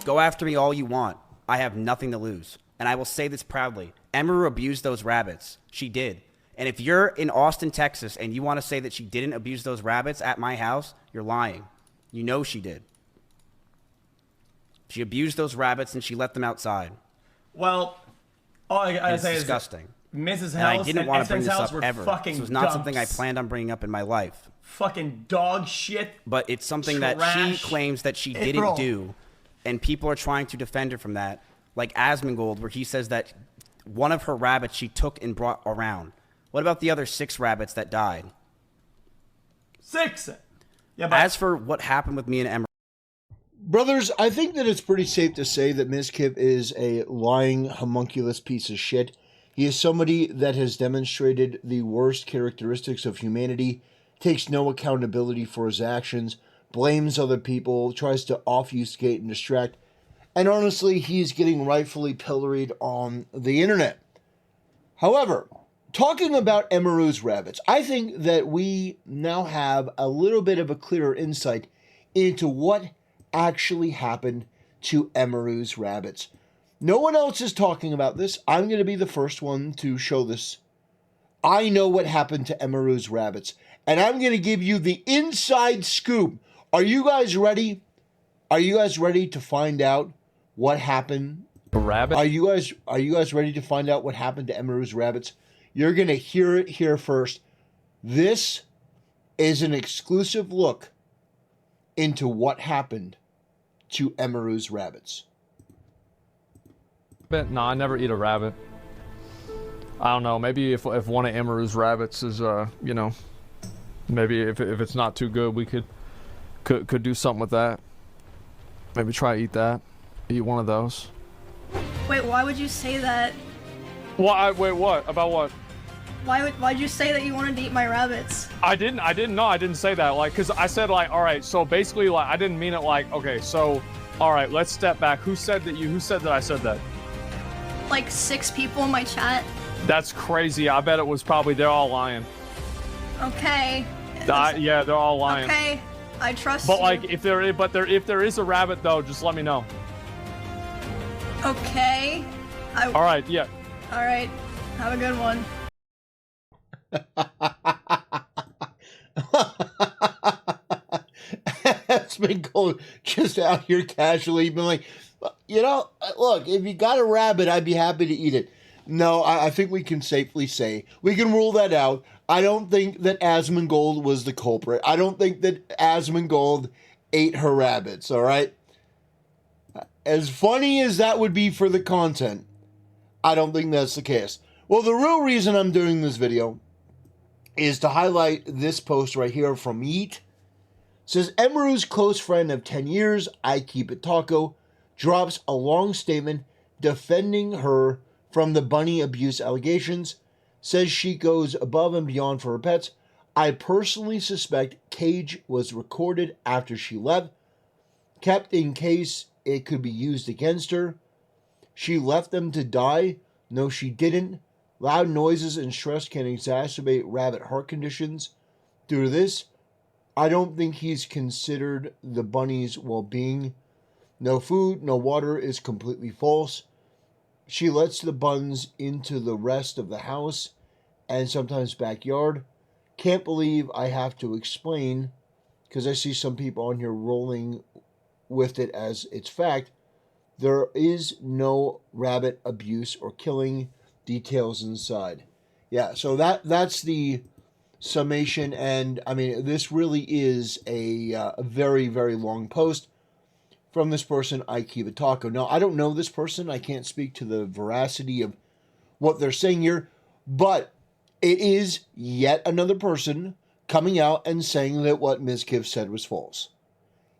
Go after me all you want. I have nothing to lose. And I will say this proudly. Emiru abused those rabbits. She did. And if you're in Austin, Texas, and you want to say that she didn't abuse those rabbits at my house, you're lying. You know she did. She abused those rabbits and she let them outside. Well, all I gotta say is disgusting. Mrs. House and I didn't want to bring this house up ever. This was not dumps. something I planned on bringing up in my life. Fucking dog shit. But it's something that she claims that she didn't do, and people are trying to defend her from that. Like Asmongold, where he says that one of her rabbits she took and brought around. What about the other 6 rabbits that died? 6. Yeah. But as for what happened with me and Emiru, brothers, I think that it's pretty safe to say that Mizkif is a lying, homunculus piece of shit. He is somebody that has demonstrated the worst characteristics of humanity, takes no accountability for his actions, blames other people, tries to obfuscate and distract, and honestly, he's getting rightfully pilloried on the internet. However, talking about Emiru's rabbits, I think that we now have a little bit of a clearer insight into what actually happened to Emiru's rabbits. No one else is talking about this. I'm going to be the first one to show this. I know what happened to Emiru's rabbits, and I'm going to give you the inside scoop. Are you guys ready? Are you guys ready to find out what happened? A rabbit? Are you guys ready to find out what happened to Emiru's rabbits? You're going to hear it here first. This is an exclusive look into what happened to Emiru's rabbits. No, I never eat a rabbit. I don't know. Maybe if one of Emiru's rabbits is, you know, maybe if it's not too good, we could do something with that. Maybe try to eat that. Eat one of those. Wait, why would you say that? Why? Wait, what? About what? Why'd you say that you wanted to eat my rabbits? I didn't know. I didn't say that. Like, cause I said like, all right. So basically, like, I didn't mean it like, okay. So, all right. Let's step back. Who said that I said that? Like 6 people in my chat. That's crazy. I bet it was probably they're all lying. Okay. Yeah, they're all lying. Okay, I trust But you. like, if there is a rabbit though, just let me know. Okay. All right. Yeah. All right. Have a good one. That's been going just out here casually, been like, you know, look, if you got a rabbit, I'd be happy to eat it. No, I think we can safely say, we can rule that out. I don't think that Asmongold was the culprit. I don't think that Asmongold ate her rabbits, all right? As funny as that would be for the content, I don't think that's the case. Well, the real reason I'm doing this video is to highlight this post right here from Yeet. It says, Emiru's close friend of 10 years, I Keep It Taco, drops a long statement defending her from the bunny abuse allegations, says she goes above and beyond for her pets. I personally suspect cage was recorded after she left, kept in case it could be used against her. She left them to die. No, she didn't. Loud noises and stress can exacerbate rabbit heart conditions. Due to this, I don't think he's considered the bunny's well-being. No food, no water is completely false. She lets the buns into the rest of the house and sometimes backyard. Can't believe I have to explain, because I see some people on here rolling with it as it's fact. There is no rabbit abuse or killing. Details inside. Yeah, so that's the summation, and I mean, this really is a very, very long post from this person, I Keep It Taco. Now, I don't know this person. I can't speak to the veracity of what they're saying here, but it is yet another person coming out and saying that what Mizkif said was false.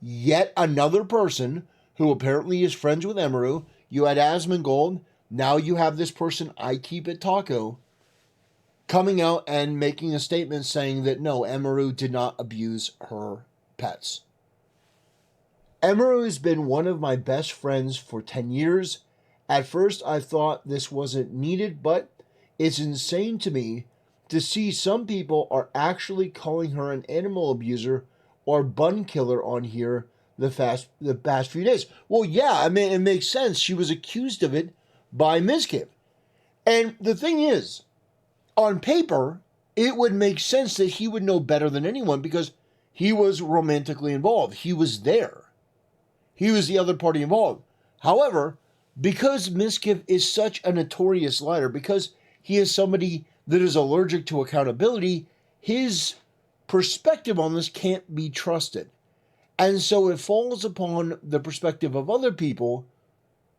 Yet another person who apparently is friends with Emiru. You had Asmongold. Now you have this person, I Keep It Taco, coming out and making a statement saying that no, Emiru did not abuse her pets. Emiru has been one of my best friends for 10 years. At first I thought this wasn't needed, but it's insane to me to see some people are actually calling her an animal abuser or bun killer on here the past few days. Well, yeah, I mean, it makes sense. She was accused of it by Mizkif. And the thing is, on paper, it would make sense that he would know better than anyone because he was romantically involved. He was there. He was the other party involved. However, because Mizkif is such a notorious liar, because he is somebody that is allergic to accountability, his perspective on this can't be trusted. And so it falls upon the perspective of other people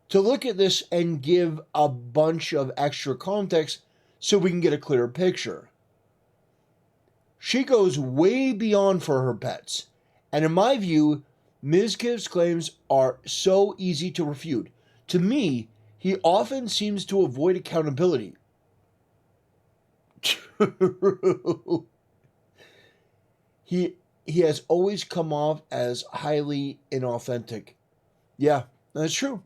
to look at this and give a bunch of extra context so we can get a clearer picture. She goes way beyond for her pets. And in my view, Mizkif's claims are so easy to refute. To me, he often seems to avoid accountability. He has always come off as highly inauthentic. Yeah, that's true.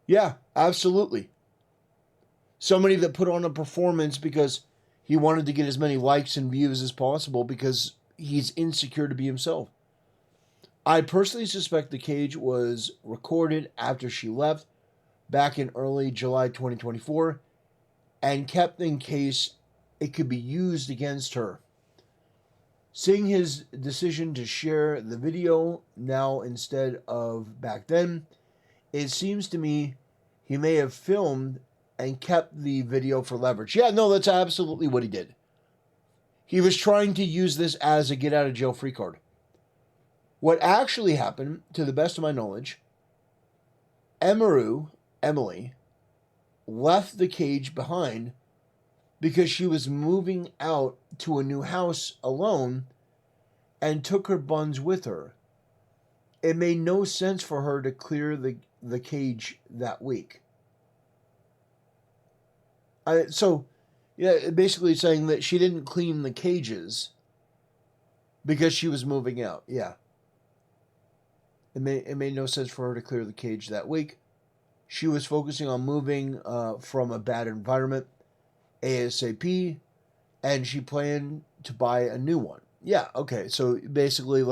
Yeah, absolutely. Somebody that put on a performance because he wanted to get as many likes and views as possible because he's insecure to be himself. I personally suspect the cage was recorded after she left back in early July 2024 and kept in case it could be used against her. Seeing his decision to share the video now instead of back then, it seems to me he may have filmed and kept the video for leverage. Yeah, no, that's absolutely what he did. He was trying to use this as a get out of jail free card. What actually happened, to the best of my knowledge, Emiru, Emily, left the cage behind because she was moving out to a new house alone and took her buns with her. It made no sense for her to clear the cage that week. Basically saying that she didn't clean the cages because she was moving out. Yeah. It made no sense for her to clear the cage that week. She was focusing on moving from a bad environment ASAP, and she planned to buy a new one. Yeah, okay. So basically,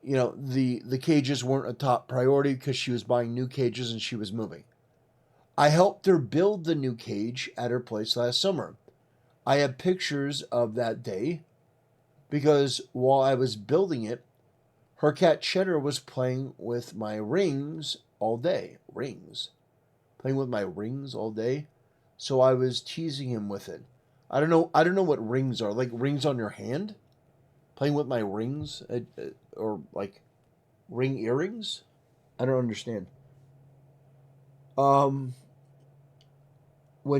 the cages weren't a top priority because she was buying new cages and she was moving. I helped her build the new cage at her place last summer. I have pictures of that day because while I was building it, her cat Cheddar was playing with my rings all day. Playing with my rings all day. So I was teasing him with it. I don't know what rings are. Like rings on your hand? Playing with my rings? Or like ring earrings? I don't understand. When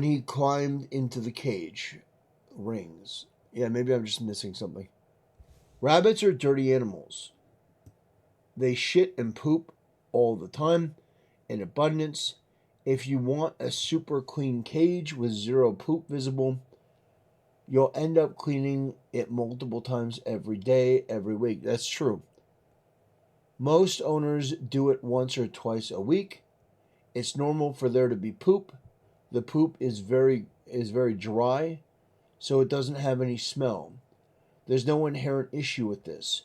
he climbed into the cage. Rings. Yeah, maybe I'm just missing something. Rabbits are dirty animals. They shit and poop all the time in abundance. If you want a super clean cage with zero poop visible, you'll end up cleaning it multiple times every day, every week. That's true. Most owners do it once or twice a week. It's normal for there to be poop. The poop is very dry, so it doesn't have any smell. There's no inherent issue with this.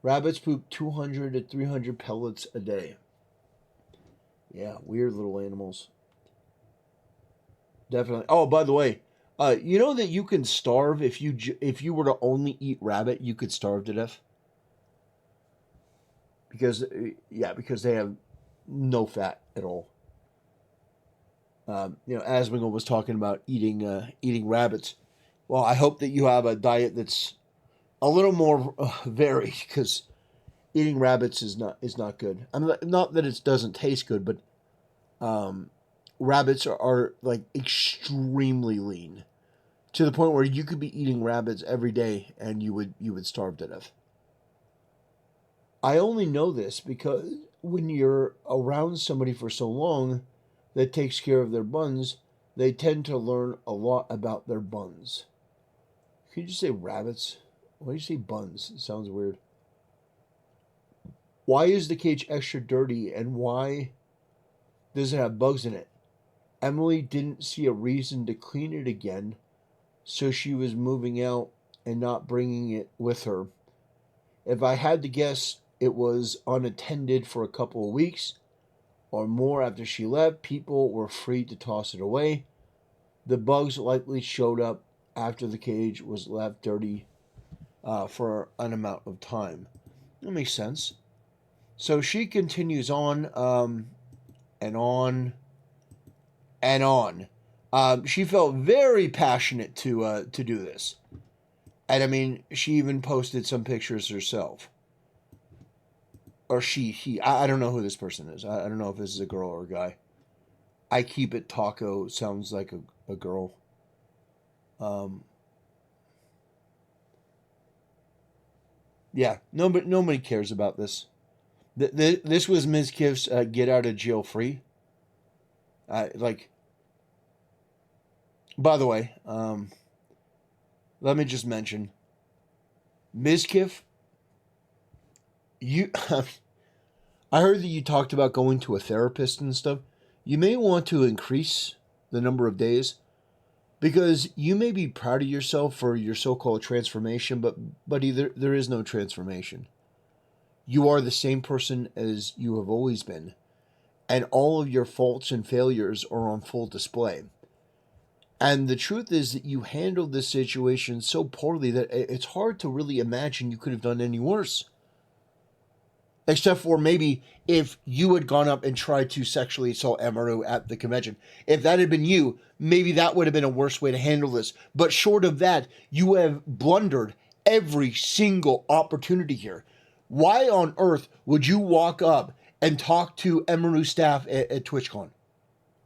Rabbits poop 200 to 300 pellets a day. Yeah, weird little animals. Definitely. Oh, by the way, you know that you can starve if you were to only eat rabbit, you could starve to death. Because they have no fat at all. Asmingle was talking about eating rabbits. Well, I hope that you have a diet that's a little more varied, because eating rabbits is not good. I mean, not that it doesn't taste good, but rabbits are like extremely lean, to the point where you could be eating rabbits every day and you would starve to death. I only know this because when you're around somebody for so long that takes care of their buns, they tend to learn a lot about their buns. Can you just say rabbits? Why do you say buns? It sounds weird. Why is the cage extra dirty and why does it have bugs in it? Emily didn't see a reason to clean it again, so she was moving out and not bringing it with her. If I had to guess, it was unattended for a couple of weeks or more after she left, people were free to toss it away. The bugs likely showed up after the cage was left dirty for an amount of time. That makes sense. So she continues on and on and on. She felt very passionate to do this. And I mean, she even posted some pictures herself. Or he. I don't know who this person is. I don't know if this is a girl or a guy. I keep it taco sounds like a girl. Yeah, nobody cares about this. This was Mizkif's get out of jail free. Like, by the way, let me just mention, Mizkif, you, I heard that you talked about going to a therapist and stuff. You may want to increase the number of days because you may be proud of yourself for your so-called transformation, but there is no transformation. You are the same person as you have always been, and all of your faults and failures are on full display. And the truth is that you handled this situation so poorly that it's hard to really imagine you could have done any worse. Except for maybe if you had gone up and tried to sexually assault Emiru at the convention. If that had been you, maybe that would have been a worse way to handle this. But short of that, you have blundered every single opportunity here. Why on earth would you walk up and talk to Emiru staff at TwitchCon?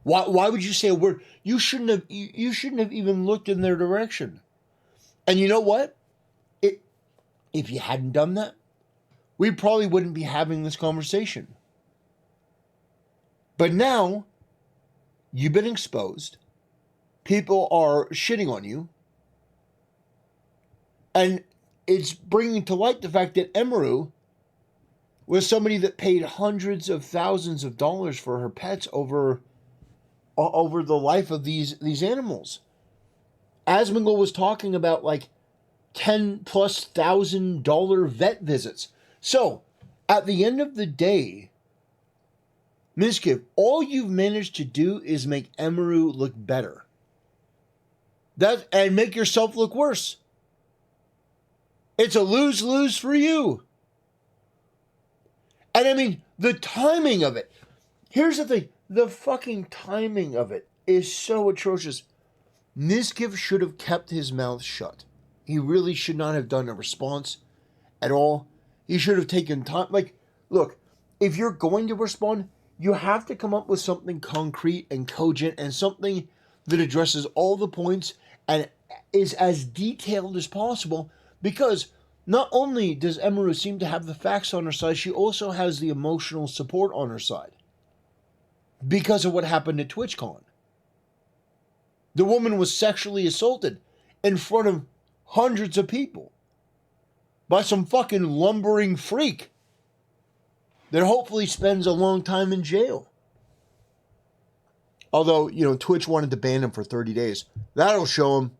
Why would you say a word? You shouldn't have even looked in their direction. And you know what? If you hadn't done that, we probably wouldn't be having this conversation. But now, you've been exposed. People are shitting on you. And it's bringing to light the fact that Emiru was somebody that paid hundreds of thousands of dollars for her pets over the life of these animals. Asmongold was talking about like $10,000+ vet visits. So, at the end of the day, Mizkif, all you've managed to do is make Emiru look better. And make yourself look worse. It's a lose-lose for you. And I mean, the timing of it. Here's the thing. The fucking timing of it is so atrocious. Mizkif should have kept his mouth shut. He really should not have done a response at all. He should have taken time. Like, look, if you're going to respond, you have to come up with something concrete and cogent and something that addresses all the points and is as detailed as possible, because not only does Emiru seem to have the facts on her side, she also has the emotional support on her side because of what happened at TwitchCon. The woman was sexually assaulted in front of hundreds of people by some fucking lumbering freak that hopefully spends a long time in jail. Although, Twitch wanted to ban him for 30 days. That'll show him.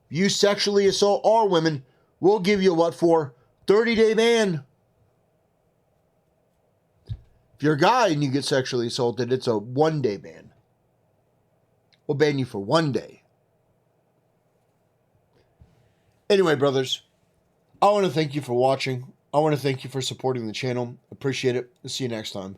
You sexually assault our women, we'll give you what for? 30-day ban. If you're a guy and you get sexually assaulted, it's a 1-day ban. We'll ban you for 1 day. Anyway, brothers, I want to thank you for watching. I want to thank you for supporting the channel. Appreciate it. See you next time.